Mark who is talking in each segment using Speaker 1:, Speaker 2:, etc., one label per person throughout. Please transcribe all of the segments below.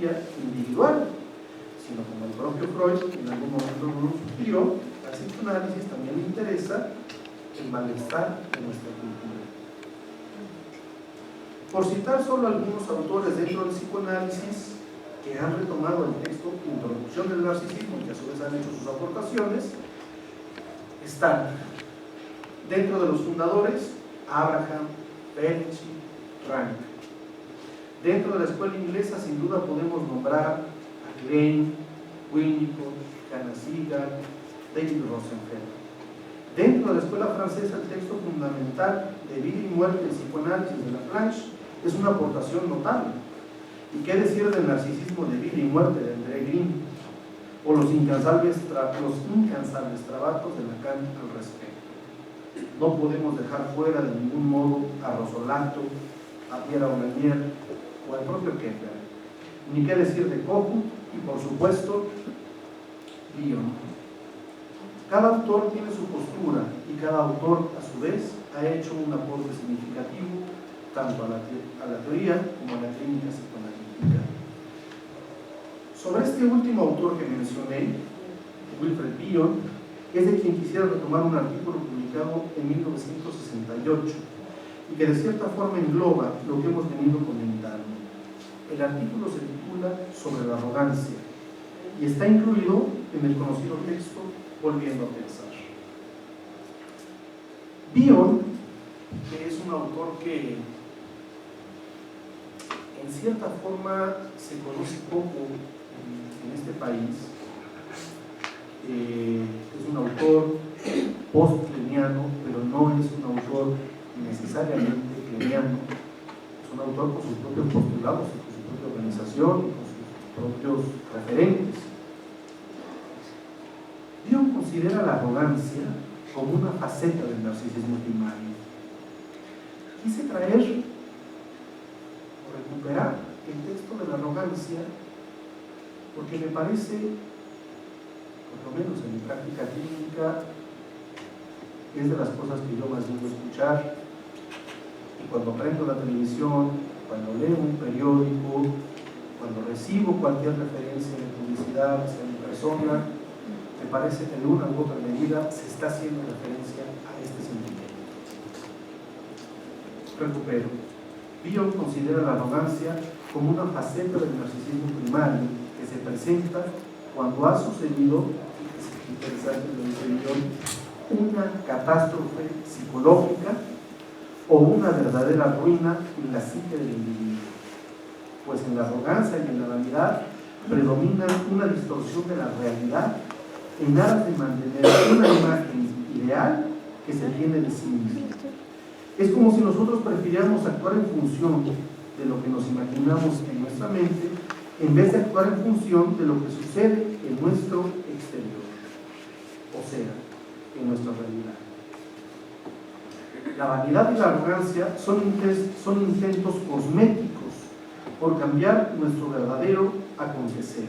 Speaker 1: psicología individual, sino como el propio Freud en algún momento nos sugirió, al psicoanálisis también le interesa el malestar de nuestra cultura. Por citar solo algunos autores dentro del psicoanálisis que han retomado el texto Introducción del Narcisismo y que a su vez han hecho sus aportaciones, están dentro de los fundadores Abraham, Pelchi, Rank. Dentro de la escuela inglesa sin duda podemos nombrar a Klein, Winnicott, Hannah Segal, David Rosenfeld. Dentro de la escuela francesa el texto fundamental de Vida y Muerte, el psicoanálisis de Laplanche, es una aportación notable. ¿Y qué decir del narcisismo de Vida y Muerte de André Green? O los incansables trabajos de Lacan al respecto. No podemos dejar fuera de ningún modo a Rosolato, a Pierre Aulanier o al propio Kepler. Ni qué decir de Kohut y por supuesto Bion. Cada autor tiene su postura y cada autor a su vez ha hecho un aporte significativo tanto a la teoría como a la clínica psicoanalítica. Sobre este último autor que mencioné, Wilfred Bion, es de quien quisiera retomar un artículo publicado en 1968 y que de cierta forma engloba lo que hemos venido comentando. El artículo se titula Sobre la arrogancia y está incluido en el conocido texto Volviendo a pensar. Bion, que es un autor que en cierta forma se conoce poco en este país, es un autor post-kleniano, pero no es un autor necesariamente kleniano, es un autor con sus propios postulados, con su propia organización y con sus propios referentes. Bion considera la arrogancia como una faceta del narcisismo primario. Quise traer o recuperar el texto de la arrogancia porque me parece, por lo menos en mi práctica clínica, es de las cosas que yo más debo escuchar. Y cuando prendo la televisión, cuando leo un periódico, cuando recibo cualquier referencia de publicidad hacia mi persona, me parece que de una u otra medida se está haciendo referencia a este sentimiento. Recupero. Bion considera la arrogancia como una faceta del narcisismo primario que se presenta cuando ha sucedido, es interesante lo dice Bion, una catástrofe psicológica o una verdadera ruina en la psique del individuo. Pues en la arrogancia y en la vanidad predomina una distorsión de la realidad en aras de mantener una imagen ideal que se tiene de sí mismo. Es como si nosotros prefiriéramos actuar en función de lo que nos imaginamos en nuestra mente en vez de actuar en función de lo que sucede en nuestro exterior, o sea, en nuestra realidad. La vanidad y la arrogancia son intentos cosméticos por cambiar nuestro verdadero acontecer.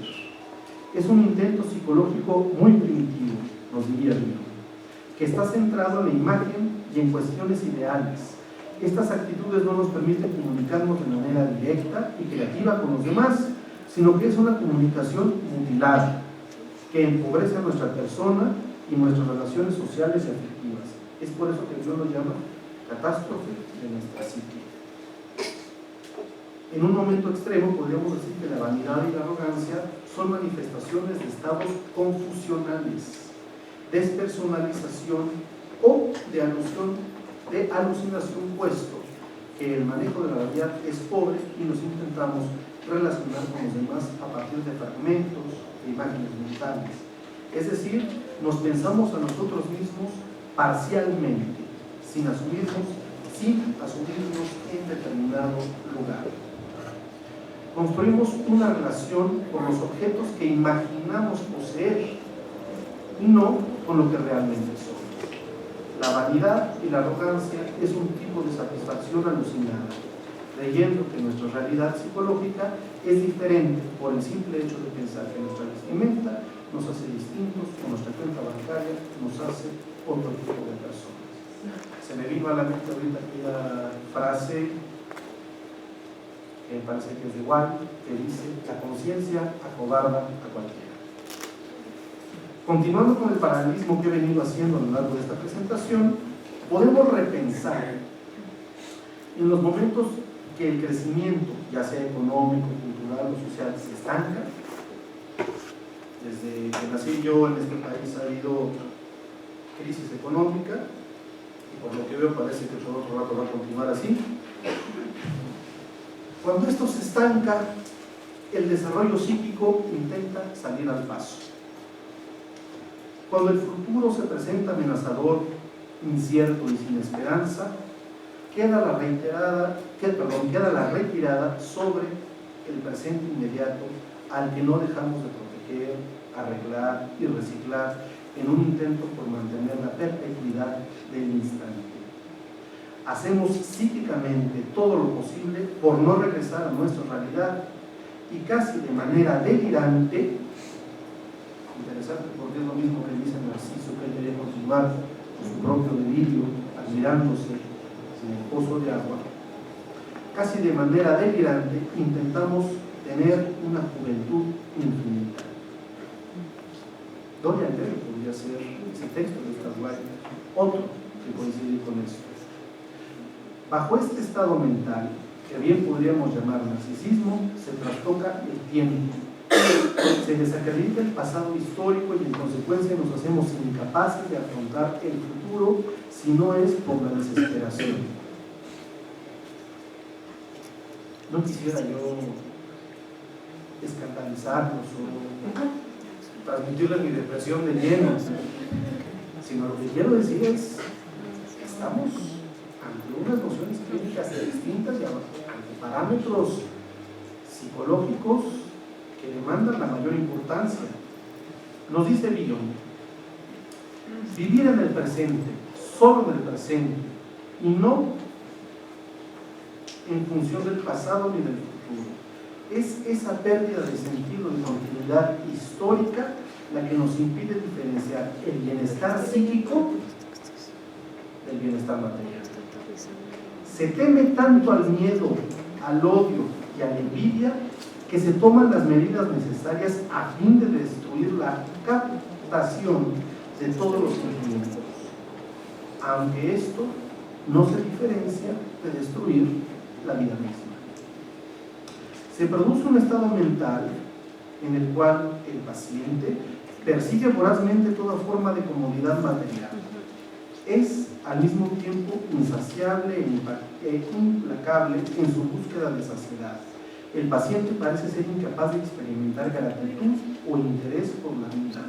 Speaker 1: Es un intento psicológico muy primitivo, nos diría Bion, que está centrado en la imagen y en cuestiones ideales. Estas actitudes no nos permiten comunicarnos de manera directa y creativa con los demás, sino que es una comunicación mutilada, que empobrece a nuestra persona y nuestras relaciones sociales y afectivas. Es por eso que Bion lo llama catástrofe de nuestra psique. En un momento extremo podríamos decir que la vanidad y la arrogancia son manifestaciones de estados confusionales, despersonalización o de alucinación, puesto que el manejo de la realidad es pobre y nos intentamos relacionar con los demás a partir de fragmentos, de imágenes mentales. Es decir, nos pensamos a nosotros mismos parcialmente, sin asumirnos en determinado lugar. Construimos una relación con los objetos que imaginamos poseer y no con lo que realmente son. La vanidad y la arrogancia es un tipo de satisfacción alucinada, creyendo que nuestra realidad psicológica es diferente por el simple hecho de pensar que nuestra vestimenta nos hace distintos, o nuestra cuenta bancaria nos hace otro tipo de personas. Se me vino a la mente ahorita aquella frase que me parece que es de Walt, que dice: la conciencia conciencia acobarda a cualquiera. Continuando con el paralelismo que he venido haciendo a lo largo de esta presentación, podemos repensar en los momentos que el crecimiento, ya sea económico, cultural o social, se estanca. Desde que nací yo en este país ha habido crisis económica y por lo que veo parece que por otro lado va a continuar así. Cuando esto se estanca, el desarrollo psíquico intenta salir al paso. Cuando el futuro se presenta amenazador, incierto y sin esperanza, queda la retirada sobre el presente inmediato al que no dejamos de proteger, arreglar y reciclar en un intento por mantener la perpetuidad del instante. Hacemos psíquicamente todo lo posible por no regresar a nuestra realidad y casi de manera delirante, interesante porque es lo mismo que dice Narciso, que él quería continuar con su propio delirio, admirándose en el pozo de agua, casi de manera delirante intentamos tener una juventud infinita. Dorian Gray podría ser ese texto de Oscar Wilde, otro que coincide con esto. Bajo este estado mental, que bien podríamos llamar narcisismo, se trastoca el tiempo, se desacredita el pasado histórico y en consecuencia nos hacemos incapaces de afrontar el futuro si no es por la desesperación. No quisiera yo escandalizarlos o transmitirles mi depresión de lleno, sino lo que quiero decir es que estamos ante unas nociones clínicas distintas y ante parámetros psicológicos que demandan la mayor importancia. Nos dice Villon, vivir en el presente, solo en el presente, y no en función del pasado ni del futuro. Es esa pérdida de sentido y continuidad histórica la que nos impide diferenciar el bienestar psíquico del bienestar material. Se teme tanto al miedo, al odio y a la envidia que se toman las medidas necesarias a fin de destruir la captación de todos los sentimientos, aunque esto no se diferencia de destruir la vida misma. Se produce un estado mental en el cual el paciente persigue vorazmente toda forma de comodidad material. Es al mismo tiempo insaciable e implacable en su búsqueda de saciedad. El paciente parece ser incapaz de experimentar gratitud o interés por la vida,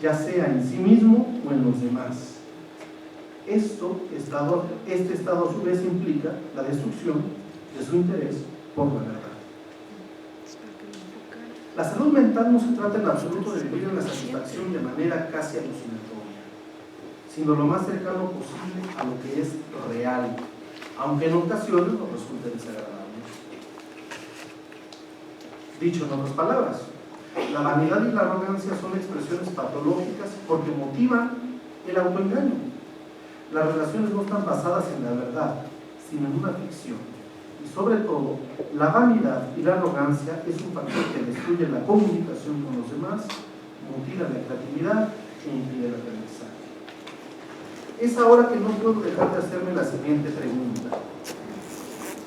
Speaker 1: ya sea en sí mismo o en los demás. Este estado a su vez implica la destrucción de su interés por la verdad. La salud mental no se trata en absoluto de vivir en la satisfacción de manera casi alucinatoria, sino lo más cercano posible a lo que es real, aunque en ocasiones nos resulte desagradable. Dicho en otras palabras, la vanidad y la arrogancia son expresiones patológicas porque motivan el autoengaño. Las relaciones no están basadas en la verdad, sino en una ficción. Y sobre todo, la vanidad y la arrogancia es un factor que destruye la comunicación con los demás, mutila la creatividad e impide el aprendizaje. Es ahora que no puedo dejar de hacerme la siguiente pregunta.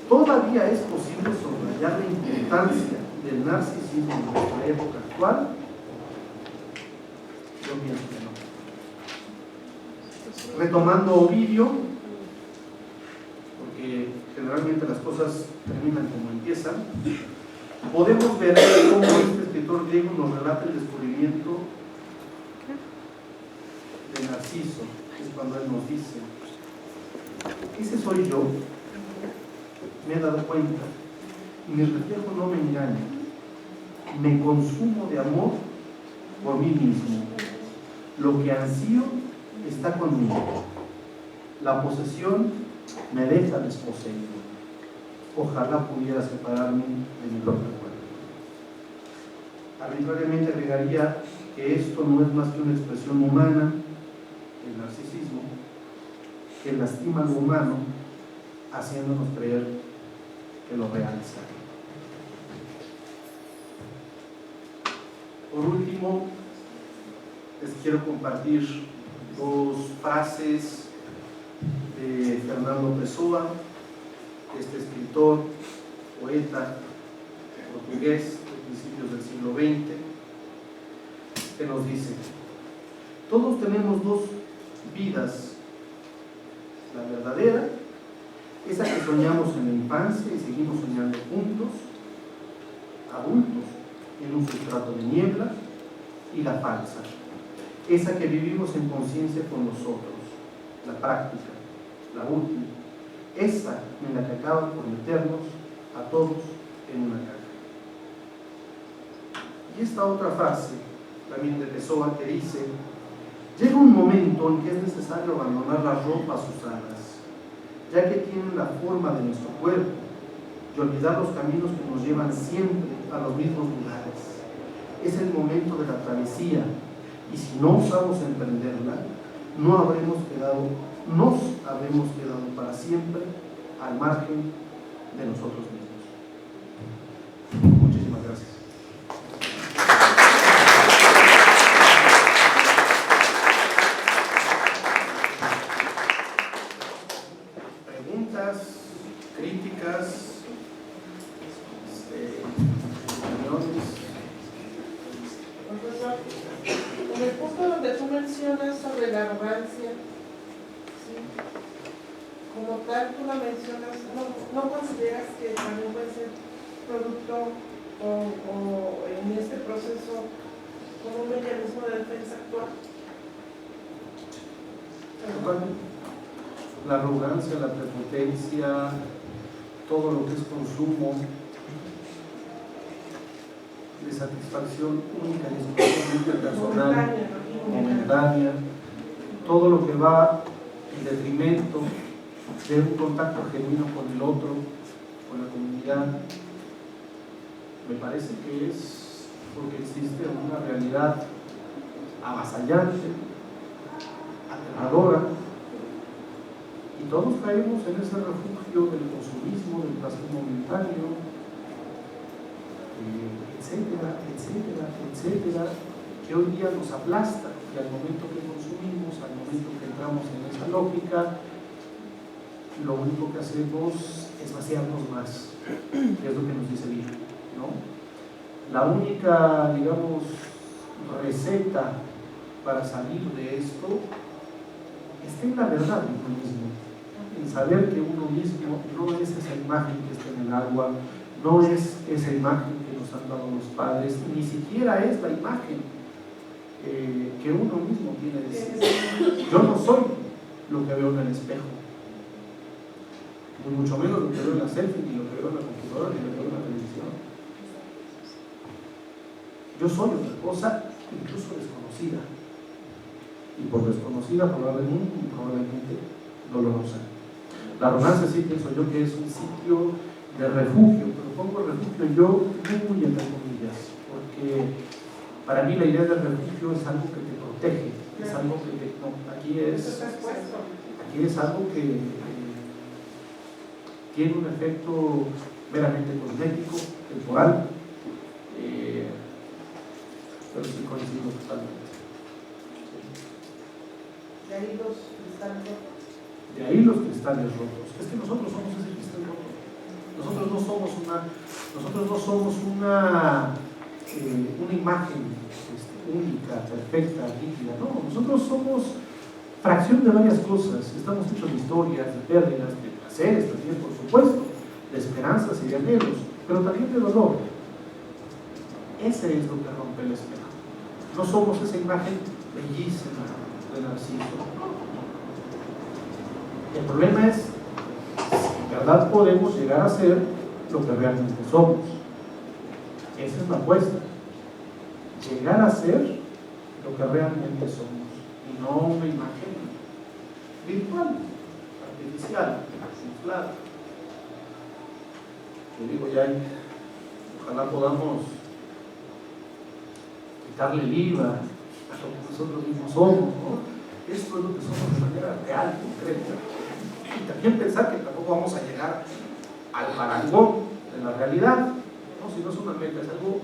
Speaker 1: ¿Todavía es posible subrayar la importancia del narcisismo en nuestra época actual? Yo pienso que no. Retomando Ovidio, porque generalmente las cosas terminan como empiezan, podemos ver cómo este escritor griego nos relata el descubrimiento de Narciso, que es cuando él nos dice: ese soy yo, me he dado cuenta, y mi reflejo no me engaña, me consumo de amor por mí mismo, lo que ansío está conmigo, la posesión me deja desposeído, ojalá pudiera separarme de mi propio cuerpo. Arbitrariamente agregaría que esto no es más que una expresión humana, el narcisismo, que lastima lo humano, haciéndonos creer que lo real es algo. Por último, les quiero compartir dos frases de Fernando Pessoa, este escritor, poeta portugués de principios del siglo XX, que nos dice: todos tenemos dos vidas, la verdadera, esa que soñamos en la infancia y seguimos soñando juntos, adultos, en un sustrato de niebla, y la falsa, esa que vivimos en conciencia con nosotros, la práctica, la última, esa en la que acaban por meternos a todos en una caja. Y esta otra frase, también de Pessoa, que dice: llega un momento en que es necesario abandonar las ropas usadas, ya que tienen la forma de nuestro cuerpo, y olvidar los caminos que nos llevan siempre a los mismos lugares. Es el momento de la travesía, y si no osamos emprenderla, nos habremos quedado para siempre al margen de nosotros mismos. Muchísimas gracias. Preguntas, críticas, opiniones.
Speaker 2: Profesor, en el punto donde tú mencionas sobre la arrogancia, ¿sí?, como tal, tú la mencionas, ¿no consideras que también puede ser producto o en este proceso como un mecanismo de defensa actual?
Speaker 1: La arrogancia, la prepotencia, todo lo que es consumo de satisfacción única y exclusivamente personal, momentánea, todo lo que va en detrimento de un contacto genuino con el otro, con la comunidad, me parece que es porque existe una realidad avasallante, aterradora, y todos caemos en ese refugio del consumismo, del placer momentáneo, etcétera, etcétera, etcétera, que hoy día nos aplasta, y al momento que consumimos, al momento que entramos en esa lógica, lo único que hacemos es vaciarnos más, que es lo que nos dice Villa, ¿no? La única, digamos, receta para salir de esto está en la verdad de uno mismo, en saber que uno mismo no es esa imagen que está en el agua, no es esa imagen que nos han dado los padres, ni siquiera es la imagen que uno mismo tiene de sí. Yo no soy lo que veo en el espejo, ni mucho menos lo que veo en la selfie, ni lo que veo en la computadora, ni lo que veo en la televisión. Yo soy otra cosa, incluso desconocida, y por desconocida probablemente dolorosa. La arrogancia, sí pienso yo que es un sitio de refugio, pero pongo refugio yo muy entre comillas, porque para mí la idea de refugio es algo que te protege, es algo que te, no, aquí es algo que tiene un efecto meramente cosmético, temporal, pero sí coincido totalmente.
Speaker 2: De ahí los cristales rotos.
Speaker 1: De ahí los cristales rotos. Es que nosotros somos ese cristal roto. Nosotros no somos una imagen única, perfecta, líquida. No, nosotros somos fracción de varias cosas. Estamos hechos de historias, de pérdidas, de placeres también, por supuesto, de esperanzas y de anhelos, pero también de dolor. Ese es lo que rompe el espejo. No somos esa imagen bellísima de Narciso. El problema es si en verdad podemos llegar a ser lo que realmente somos. Esa es la apuesta. Llegar a ser lo que realmente somos, y no una imagen virtual, artificial, inflada. Yo digo, ya ojalá podamos quitarle el IVA a lo que nosotros mismos somos, ¿no? Esto es lo que somos de manera real, concreta. Y también pensar que tampoco vamos a llegar al parangón de la realidad, ¿no? Si no es una meta, es algo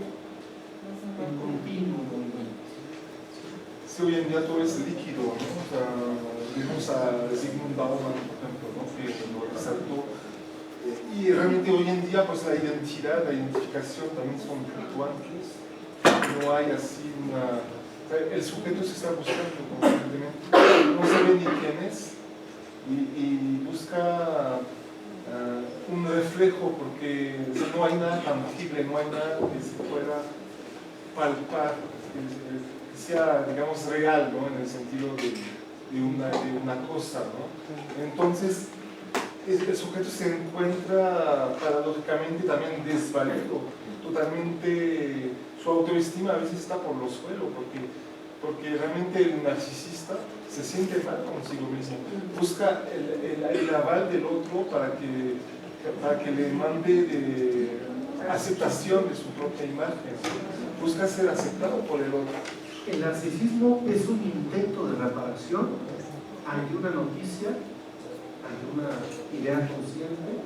Speaker 1: en continuo,
Speaker 3: que hoy en día todo es líquido, ¿no? O sea, vimos a Zygmunt Bauman, por ejemplo, ¿no? Que lo resaltó. Y realmente hoy en día, pues la identidad, la identificación también son fluctuantes. No hay así una... O sea, el sujeto se está buscando constantemente, no sabe ni quién es y busca un reflejo porque no hay nada tangible, no hay nada que se pueda palpar, que sea, digamos, real, ¿no? En el sentido de una cosa, ¿no? Entonces, el sujeto se encuentra paradójicamente también desvalido, totalmente, su autoestima a veces está por los suelos, porque realmente el narcisista se siente mal consigo mismo, busca el aval del otro para que le mande de aceptación de su propia imagen, busca ser aceptado por el otro.
Speaker 1: El narcisismo es un intento de reparación ante una noticia, ante una idea consciente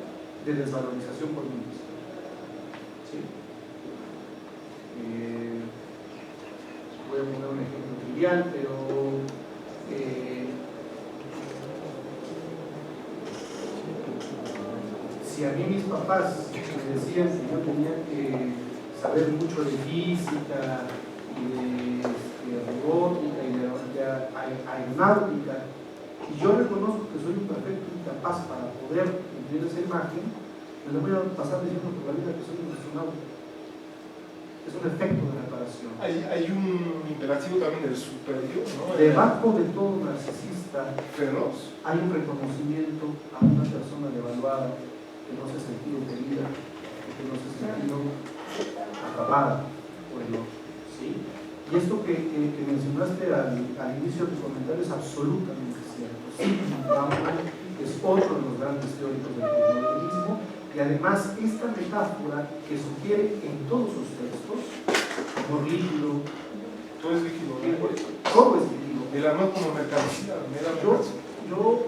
Speaker 1: de desvalorización por mí mismo. ¿Sí? Voy a poner un ejemplo trivial, pero si a mí mis papás me decían que yo tenía que saber mucho de física y de robótica y de aeronáutica, y yo reconozco que soy un perfecto incapaz para poder cumplir esa imagen, me lo voy a pasar diciendo por la vida que soy un astronauta. Es un efecto de reparación.
Speaker 3: Hay un imperativo también del superior, ¿no?
Speaker 1: Debajo de todo narcisista
Speaker 3: feroz.
Speaker 1: Hay un reconocimiento a una persona devaluada que no se ha sentido querida, que no se ha sentido atrapada por el otro. ¿Sí? Y esto que mencionaste al inicio de tu comentario es absolutamente cierto. Zygmunt Bauman es otro de los grandes teóricos del posmodernismo, y además esta metáfora que sugiere en todos sus textos, amor líquido,
Speaker 3: todo es líquido,
Speaker 1: todo es líquido.
Speaker 3: El amor como mercancía,
Speaker 1: yo no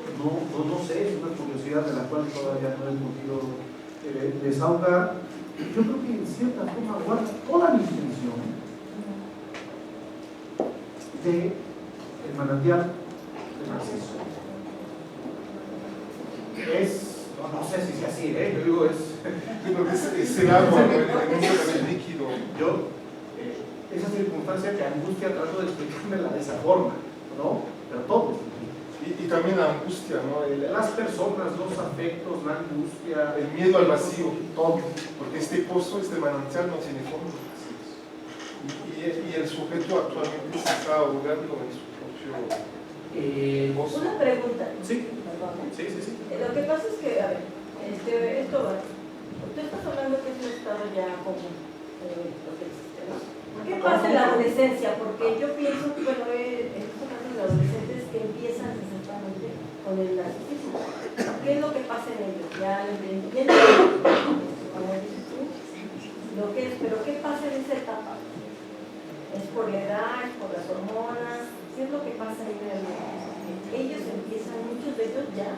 Speaker 1: sé, es una curiosidad de la cual todavía no he podido desahogar. Yo creo que en cierta forma guarda toda la intención de el manantial de Narciso. No sé si es así, yo digo
Speaker 3: es el agua, el líquido.
Speaker 1: Esa circunstancia que angustia trato de explicármela de esa forma, ¿no? Pero todo es líquido.
Speaker 3: Y también la angustia, ¿no?
Speaker 1: Las personas, los afectos, la angustia,
Speaker 3: el miedo al vacío, todo, porque este pozo, este manantial no tiene fondo. Y el sujeto actualmente se está ahogando en su propio pozo.
Speaker 4: Una pregunta.
Speaker 1: Sí.
Speaker 4: Perdón,
Speaker 1: Sí.
Speaker 4: Lo que pasa es que, a ver, esto va. Usted está hablando que es un estado ya común, lo que existe, ¿no? ¿Qué pasa en la adolescencia? Porque yo pienso, bueno, en estos casos de adolescentes que empiezan exactamente con el narcisismo. ¿Qué es lo que pasa en ellos? Ya entiendo, como dices tú, lo que es, pero ¿qué pasa en esa etapa? ¿Es por la edad, es por las hormonas? ¿Qué es lo que pasa ahí realmente? Ellos empiezan, muchos de ellos ya,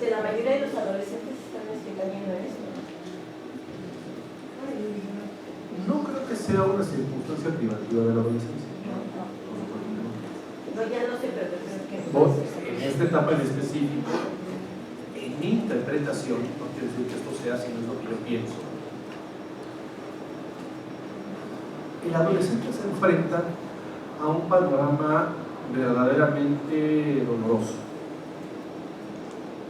Speaker 4: la mayoría de los adolescentes están cayendo en esto.
Speaker 1: No creo que sea una circunstancia privativa de la adolescencia.
Speaker 4: No, ya no sé, pero creo que...
Speaker 1: En esta etapa en específico, en mi interpretación, no quiero decir que esto sea, sino es lo que yo pienso, el adolescente se enfrenta a un panorama verdaderamente doloroso.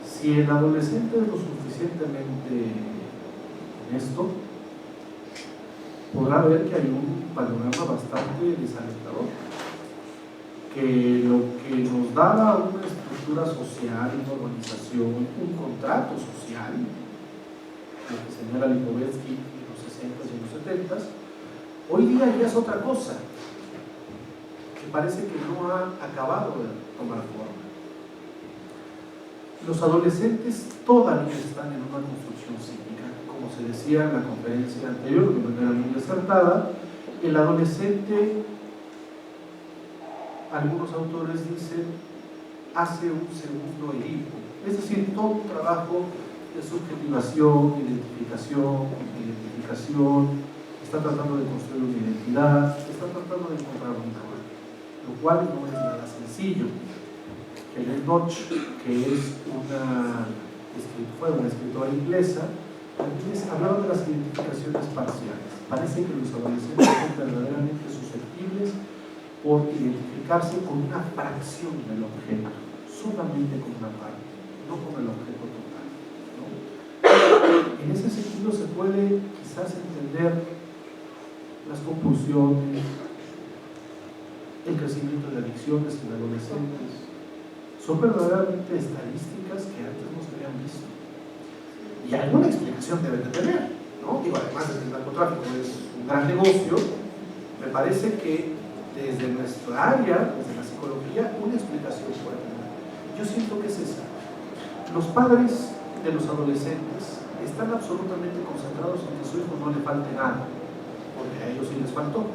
Speaker 1: Si el adolescente es lo suficientemente honesto, podrá ver que hay un panorama bastante desalentador, que lo que nos daba una estructura social, una organización, un contrato social, lo que señala Lipovetsky en los 60s y en los 70s, hoy día ya es otra cosa, que parece que no ha acabado de tomar forma. Los adolescentes todavía están en una construcción psíquica, como se decía en la conferencia anterior, de manera muy acertada. El adolescente, algunos autores dicen, hace un segundo Edipo, es decir, todo un trabajo de subjetivación, identificación, está tratando de construir una identidad, está tratando de encontrar un rol. Lo cual no es nada sencillo. Helen Noch, que fue una escritora inglesa, hablaba de las identificaciones parciales. Parece que los adolescentes son verdaderamente susceptibles por identificarse con una fracción del objeto, solamente con una parte, no con el objeto total, ¿no? En ese sentido se puede quizás entender las compulsiones, el crecimiento de adicciones en adolescentes. Son verdaderamente estadísticas que antes no se habían visto. Y alguna explicación deben de tener, ¿no? Digo, además de que el narcotráfico es un gran negocio, me parece que desde nuestra área, desde la psicología, una explicación puede tener. Yo siento que es esa. Los padres de los adolescentes están absolutamente concentrados en que a su hijo no le falte nada, porque a ellos sí les faltó,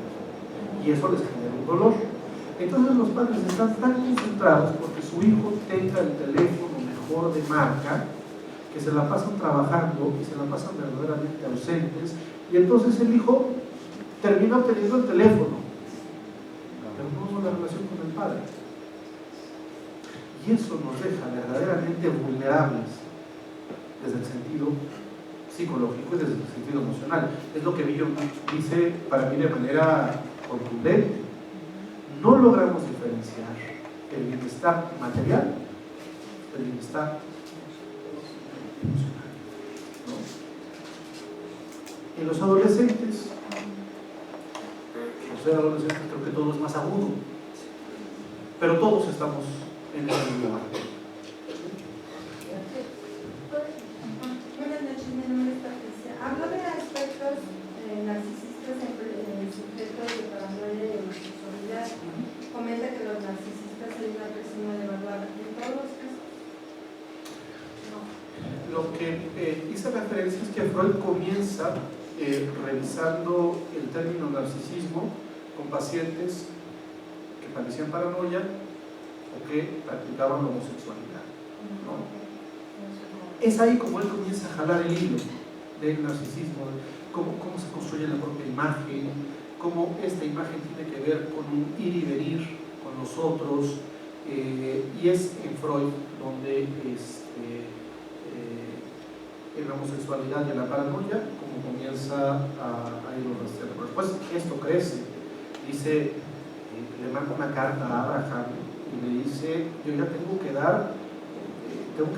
Speaker 1: y eso les genera un dolor. Entonces los padres están tan concentrados porque su hijo tenga el teléfono mejor de marca, que se la pasan trabajando y se la pasan verdaderamente ausentes, y entonces el hijo termina teniendo el teléfono, pero no la relación con el padre. Y eso nos deja verdaderamente vulnerables desde el sentido psicológico y desde el sentido emocional. Es lo que Billon dice para mí de manera contundente. No logramos diferenciar el bienestar material del bienestar emocional, ¿no? En los adolescentes, creo que todo es más agudo, pero todos estamos en el mismo lugar.
Speaker 5: Buenas noches, mi nombre es Patricia. Hablo de aspectos narcisistas en el sujeto de paranoia y homosexualidad. Comenta que los narcisistas son una persona devaluada. ¿En todos los casos? No.
Speaker 1: Lo que hice referencia es que Freud comienza revisando el término narcisismo con pacientes que padecían paranoia o que practicaban la homosexualidad, ¿no? Es ahí como él comienza a jalar el hilo del narcisismo, cómo se construye la propia imagen, cómo esta imagen tiene que ver con un ir y venir con los otros, y es en Freud donde en la homosexualidad y en la paranoia como comienza a ir rastreando. Pero después esto crece, dice, le manda una carta a Abraham y le dice, yo ya tengo que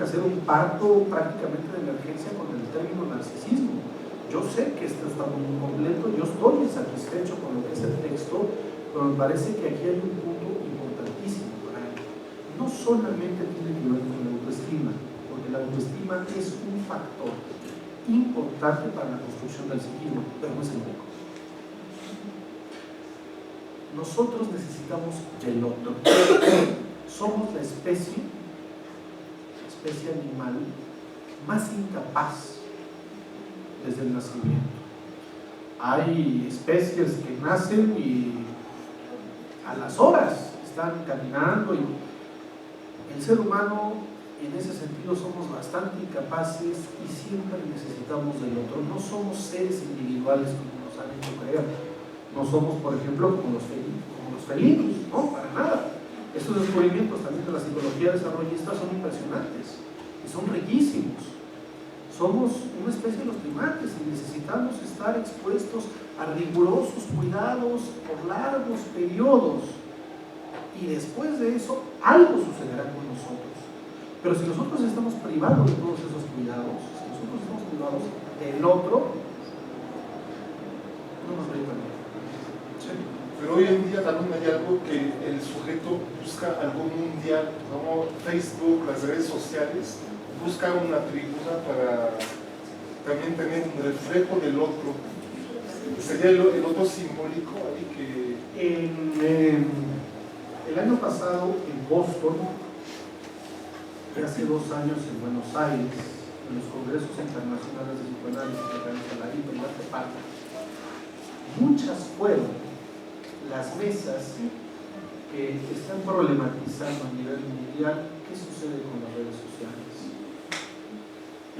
Speaker 1: hacer un parto prácticamente de emergencia con el término narcisismo. Yo sé que esto está muy incompleto, yo estoy insatisfecho con lo que es el texto, pero me parece que aquí hay un punto importantísimo para él. No solamente tiene que ver con la autoestima, porque la autoestima es un factor importante para la construcción del psiquismo, pero no es el único. Nosotros necesitamos del otro. Somos la especie animal más incapaz desde el nacimiento. Hay especies que nacen y a las horas están caminando, y el ser humano en ese sentido somos bastante incapaces y siempre necesitamos del otro. No somos seres individuales como nos han hecho creer. No somos, por ejemplo, como los felinos, no, para nada. Estos descubrimientos también de la psicología desarrollista son impresionantes y son riquísimos. Somos una especie de los primates y necesitamos estar expuestos a rigurosos cuidados por largos periodos, y después de eso algo sucederá con nosotros. Pero si nosotros estamos privados de todos esos cuidados, si nosotros estamos privados del otro, no nos va a ir bien. ¿Sí?
Speaker 3: Pero hoy en día también hay algo que el sujeto busca algo mundial, como Facebook, las redes sociales, busca una tribuna para también tener un reflejo del otro. Sería el otro simbólico ahí que...
Speaker 1: El año pasado en Boston, y hace 2 años en Buenos Aires, en los congresos internacionales de psicoanálisis que realiza la IPA y la TEPAC, muchas fueron las mesas que están problematizando a nivel mundial qué sucede con las redes sociales.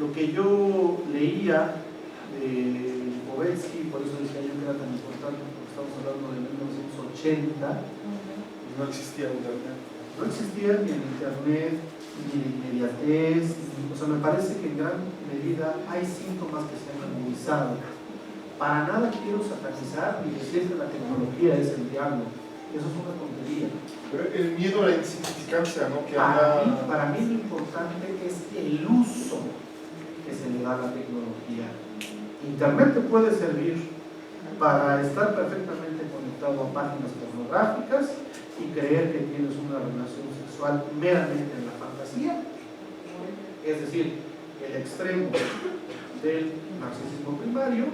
Speaker 1: Lo que yo leía de Lipovetsky, por eso decía yo que era tan importante, porque estamos hablando de 1980,
Speaker 3: No existía Internet.
Speaker 1: No existía ni el Internet, ni la inmediatez, o sea, me parece que en gran medida hay síntomas que se han agudizado. Para nada quiero satanizar ni decir que la tecnología es el diablo, eso es una tontería.
Speaker 3: Pero el miedo a la insignificancia, ¿no? Que
Speaker 1: Para mí lo importante es el uso que se le da a la tecnología. Internet te puede servir para estar perfectamente conectado a páginas pornográficas y creer que tienes una relación sexual meramente en la fantasía, es decir, el extremo del narcisismo primario,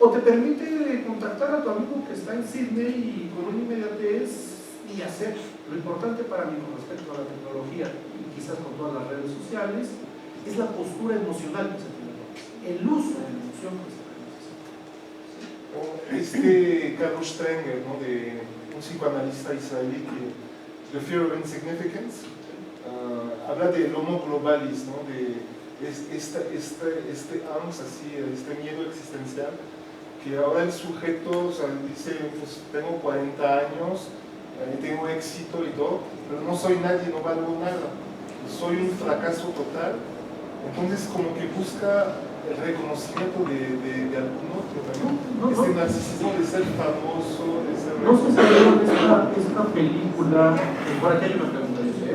Speaker 1: o te permite contactar a tu amigo que está en Sydney y con una inmediatez y hacer lo importante para mí con respecto a la tecnología y quizás con todas las redes sociales es la postura emocional que se tiene, el uso de la emoción que se
Speaker 3: necesita. Carlos Strenger, ¿no? De un psicoanalista israelí que The Fear of Insignificance habla del homo globalis, ¿no? De este angst, así, este miedo existencial, que ahora el sujeto, o sea, dice, pues tengo 40 años, tengo éxito y todo, pero no soy nadie, no valgo nada, soy un fracaso total. Entonces como que busca el reconocimiento de algún otro, ¿no? Este narcisismo de ser famoso, de ser...
Speaker 1: No sé si vieron esta película, por aquí hay una pregunta, yo sé,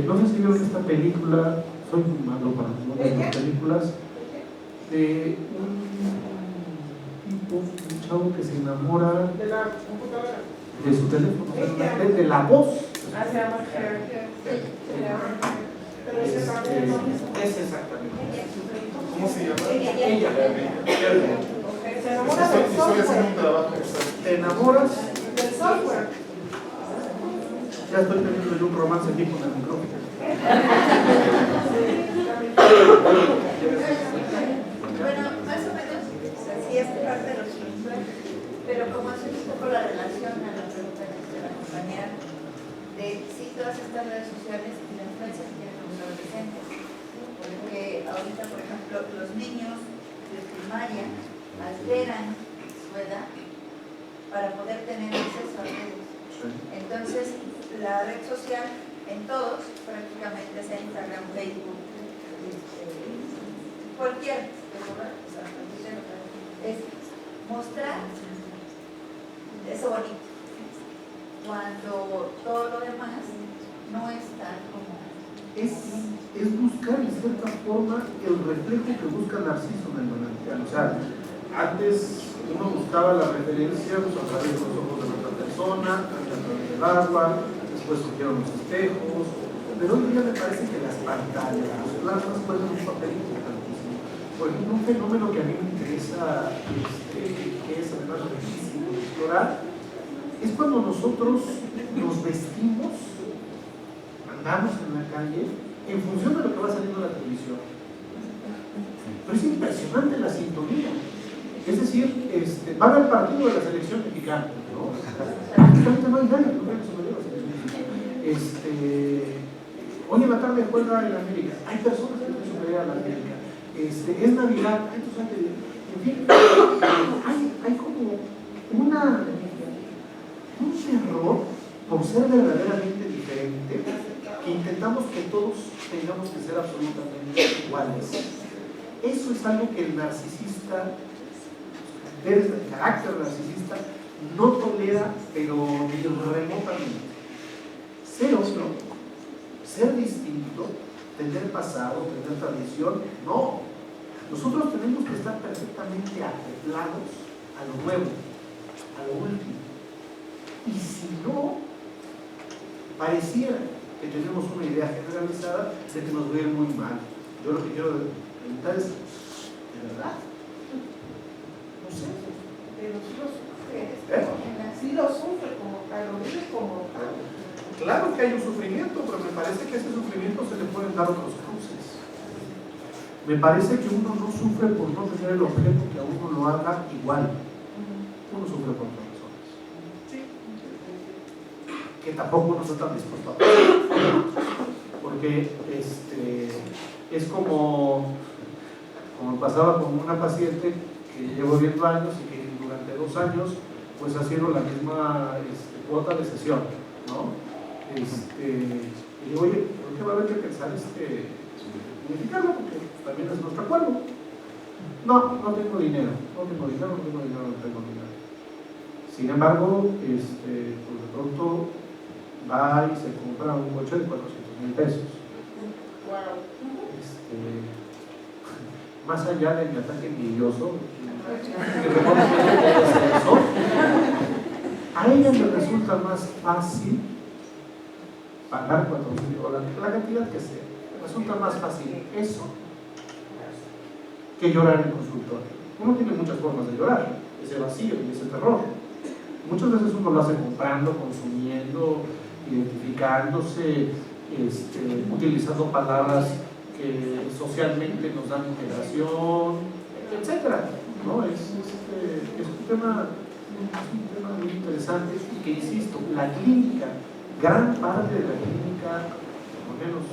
Speaker 1: no sé si vieron esta película, soy malo para las películas, de un chavo que se enamora
Speaker 2: De la computadora.
Speaker 1: de su teléfono, de la voz.
Speaker 2: Ah, se llama Her. Pero ese también
Speaker 1: Es exactamente.
Speaker 3: ¿Cómo se llama?
Speaker 1: Ella.
Speaker 2: se enamora del
Speaker 3: Estoy haciendo un
Speaker 2: software.
Speaker 3: trabajo.
Speaker 1: Te enamoras.
Speaker 2: Del software.
Speaker 1: Ya estoy teniendo yo un romance aquí con el micrófono.
Speaker 6: Bueno, más o menos, o sea, sí es parte de los sexual, pero como hace un poco la relación a la pregunta que se la compañera, de sí todas estas redes sociales y la influencia que tienen los adolescentes. Porque ahorita, por ejemplo, los niños de primaria alteran su edad para poder tener acceso a redes. Entonces, la red social en todos, prácticamente sea Instagram, Facebook, cualquier, es mostrar eso bonito, cuando todo lo demás no está como...
Speaker 1: Es buscar en cierta forma el reflejo que busca Narciso en el manantial. O sea, antes uno buscaba la referencia pues, a través de los ojos de otra persona, a través del agua, después surgieron los espejos, pero hoy día me parece que las pantallas, los plasmas juegan un papel importantísimo. Por ejemplo, un fenómeno que a mí me interesa, que es además difícil de explorar, es cuando nosotros nos vestimos, andamos en la calle, en función de lo que va saliendo en la televisión. Pero es impresionante la sintonía. Es decir, van al partido de la selección mexicana, ¿no? Prácticamente no hay nadie que no vea sobre la selección mexicana. Hoy en la tarde juega en América. Hay personas que no se vean a la América. Es Navidad, en fin, hay como un error por ser verdaderamente diferente, que intentamos que todos tengamos que ser absolutamente iguales. Eso es algo que el narcisista, desde el carácter narcisista, no tolera, pero ni remotamente. Ser otro, ser distinto, tener pasado, tener tradición, no. Nosotros tenemos que estar perfectamente acoplados a lo nuevo, a lo último. Y si no, pareciera que tenemos una idea generalizada de que nos ve muy mal. Yo lo que quiero preguntar es, ¿de verdad? No sé.
Speaker 2: Pero sí lo sufre.
Speaker 1: ¿Eh?
Speaker 2: Sí lo sufre como tal, lo vive como tal.
Speaker 1: Claro que hay un sufrimiento, pero me parece que a ese sufrimiento se le pueden dar otros cruces. Me parece que uno no sufre por no tener el objeto que a uno lo haga igual. Uno sufre por otras razones. Que tampoco uno está tan dispuesto a hacer. Porque es como pasaba con una paciente que llevo viendo años y que durante 2 años pues haciendo la misma cuota de sesión, ¿no? Y digo, oye, creo que va a haber que pensar unificarlo, porque también es nuestro acuerdo. No tengo dinero. Sin embargo, pues de pronto va y se compra un coche de 400,000 pesos.
Speaker 2: Wow.
Speaker 1: Más allá de mi ataque envidioso, que reconoce eso, a ella le resulta más fácil pagar $400, la cantidad que sea. Resulta más fácil eso que llorar en consultorio. Uno tiene muchas formas de llorar, ese vacío y ese terror. Muchas veces uno lo hace comprando, consumiendo, identificándose, utilizando palabras que socialmente nos dan integración, etcétera, ¿no? Es un tema muy interesante y que, insisto, la clínica, gran parte de la clínica, por lo menos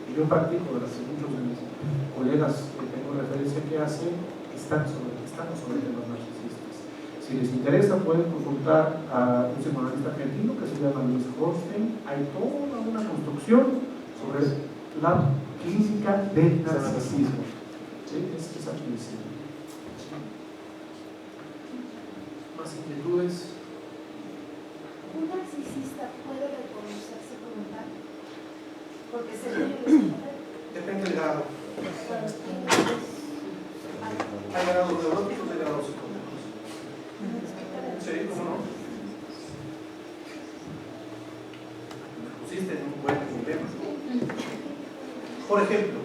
Speaker 1: que yo practico, de las que muchos de mis colegas que tengo referencia que hacen, estamos sobre temas narcisistas. Si les interesa, pueden consultar a un psicoanalista argentino que se llama Luis Horsten. Hay toda una construcción sobre la clínica del narcisismo. ¿Sí? Es admisible. ¿Más inquietudes?
Speaker 5: ¿Un narcisista puede reconocerse como tal? Porque se ve.
Speaker 1: Depende del grado. Hay grados neuróticos, hay grados psicóticos. Sí, ¿cómo no? Me pusiste en un buen problema. Por ejemplo,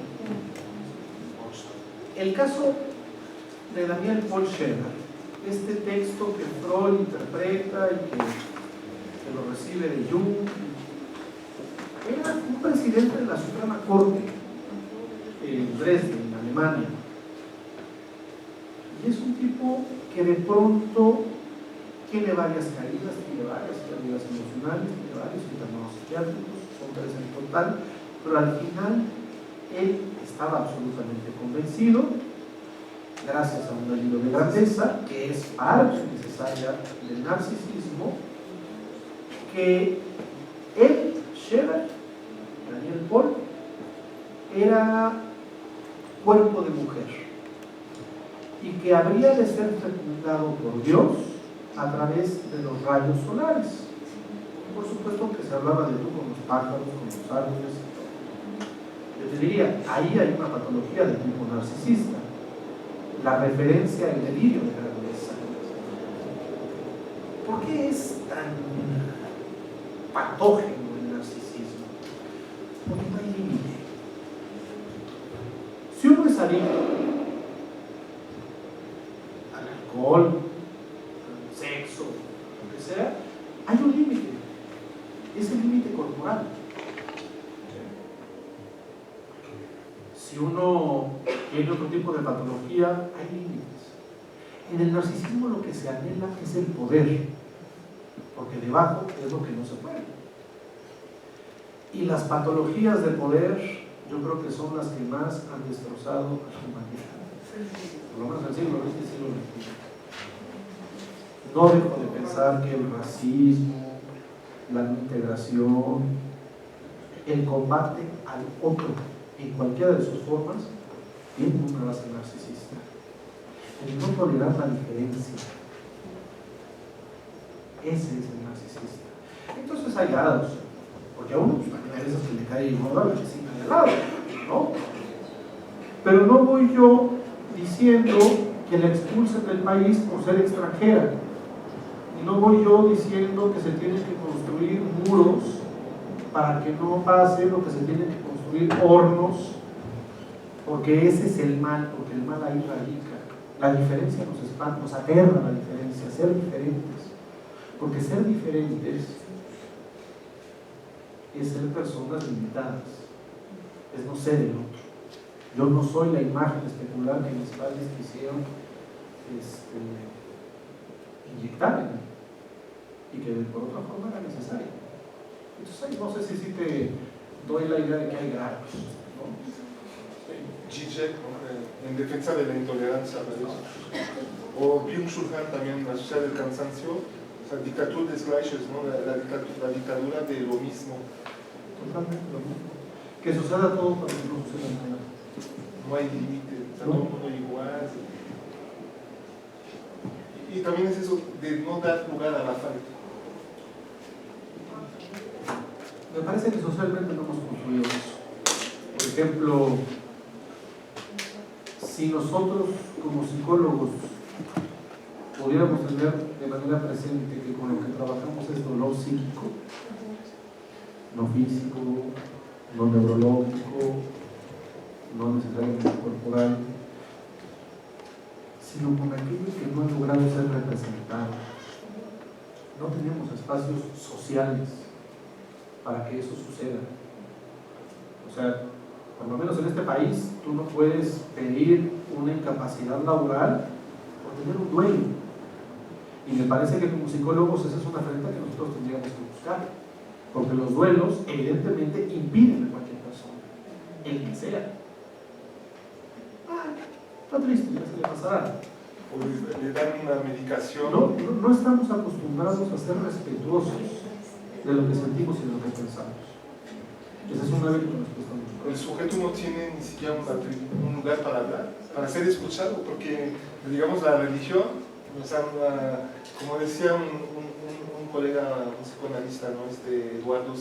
Speaker 1: el caso de Daniel Paul Scherer, este texto que Freud interpreta y que lo recibe de Jung, era un presidente de la Suprema Corte en Dresden, en Alemania. Y es un tipo que de pronto tiene varias caídas, tiene varias caídas emocionales, tiene varios internados psiquiátricos, son 3 en total, pero al final él estaba absolutamente convencido, gracias a un delito de grandeza, que es parte necesaria del narcisismo, que él, Scherer, Daniel Paul, era cuerpo de mujer y que habría de ser fecundado por Dios a través de los rayos solares. Por supuesto que se hablaba de tú con los pájaros, con los árboles. Yo te diría, ahí hay una patología de tipo narcisista, la referencia al delirio de grandeza. ¿Por qué es tan patógeno el narcisismo? Porque no hay límite. Si uno es adicto al alcohol, al sexo, lo que sea, hay un límite. Es el límite corporal. Si uno tiene otro tipo de patología, hay límites. En el narcisismo lo que se anhela es el poder, porque debajo es lo que no se puede. Y las patologías de poder, yo creo que son las que más han destrozado a la humanidad. Por lo menos en el siglo XX y siglo XXI. No dejo de pensar que el racismo, la no integración, el combate al otro en cualquiera de sus formas, tiene una base narcisista. El no tolerar la diferencia. Ese es el narcisista. Entonces hay grados, porque a uno pues, también hay veces que le cae igual a la vecina de al lado, ¿no? Pero no voy yo diciendo que la expulsen del país por ser extranjera. Y no voy yo diciendo que se tienen que construir muros para que no pase lo que se tienen que construir hornos, porque ese es el mal, porque el mal ahí radica. La diferencia nos espanta, nos aterra la diferencia, ser diferentes. Porque ser diferentes es ser personas limitadas, es no ser el otro. Yo no soy la imagen especular que mis padres quisieron inyectar en mí y que por otra forma era necesaria. Entonces, no sé si te doy la idea de que hay grados, ¿no?
Speaker 3: Zizek, ¿no? en defensa de la intolerancia religiosa. O Byung-Chul Han también, La sociedad del cansancio, o sea, dictatura des Gleiches, ¿no? La dictadura de lo mismo.
Speaker 1: Totalmente lo mismo. Que suceda todo para que no suceda nada.
Speaker 3: No hay límite, o sea, todo el mundo igual. Y también es eso de no dar lugar a la falta.
Speaker 1: Me parece que socialmente no hemos construido eso. Por ejemplo, si nosotros como psicólogos pudiéramos tener de manera presente que con lo que trabajamos es dolor psíquico, no físico, no neurológico, no necesariamente corporal, sino con aquello que no ha logrado ser representado. No tenemos espacios sociales para que eso suceda. O sea, por lo menos en este país, tú no puedes pedir una incapacidad laboral por tener un duelo. Y me parece que como psicólogos esa es una afrenta que nosotros tendríamos que buscar. Porque los duelos, evidentemente, impiden a cualquier persona, el que sea. Está triste, ya se le pasará.
Speaker 3: O le dan una medicación.
Speaker 1: No estamos acostumbrados a ser respetuosos de lo que sentimos y de lo que pensamos. Ese es un hábito que nos cuesta mucho.
Speaker 3: El sujeto no tiene ni siquiera un lugar para hablar, para ser escuchado, porque, digamos, la religión, o sea, como decía un colega, un psicoanalista, ¿no? Eduardo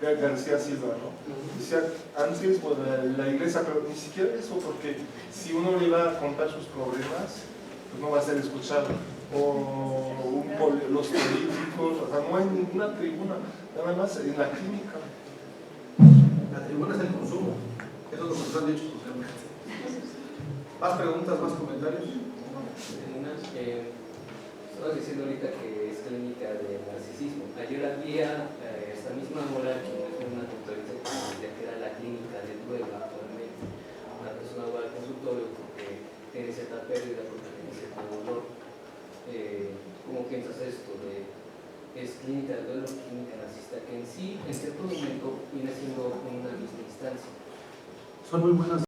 Speaker 3: García Silva, ¿no? Decía, antes, bueno, la iglesia, pero ni siquiera eso, porque si uno le va a contar sus problemas, pues no va a ser escuchado. O los políticos, o sea, no hay ninguna tribuna, nada más en la clínica.
Speaker 1: La tribuna es el consumo. Eso es lo que nos han dicho socialmente. ¿Más preguntas, más comentarios?
Speaker 7: Estabas diciendo ahorita que es clínica de narcisismo. Ayer había esta misma hora que fue una conferencia que decía que era la clínica de duelo actualmente. Una persona va al consultorio porque tiene cierta pérdida, porque tiene cierto dolor. ¿Cómo piensas esto de es clínica de duelo, clínica narcisista, que en sí, en cierto momento, viene siendo una misma instancia?
Speaker 1: Son muy buenas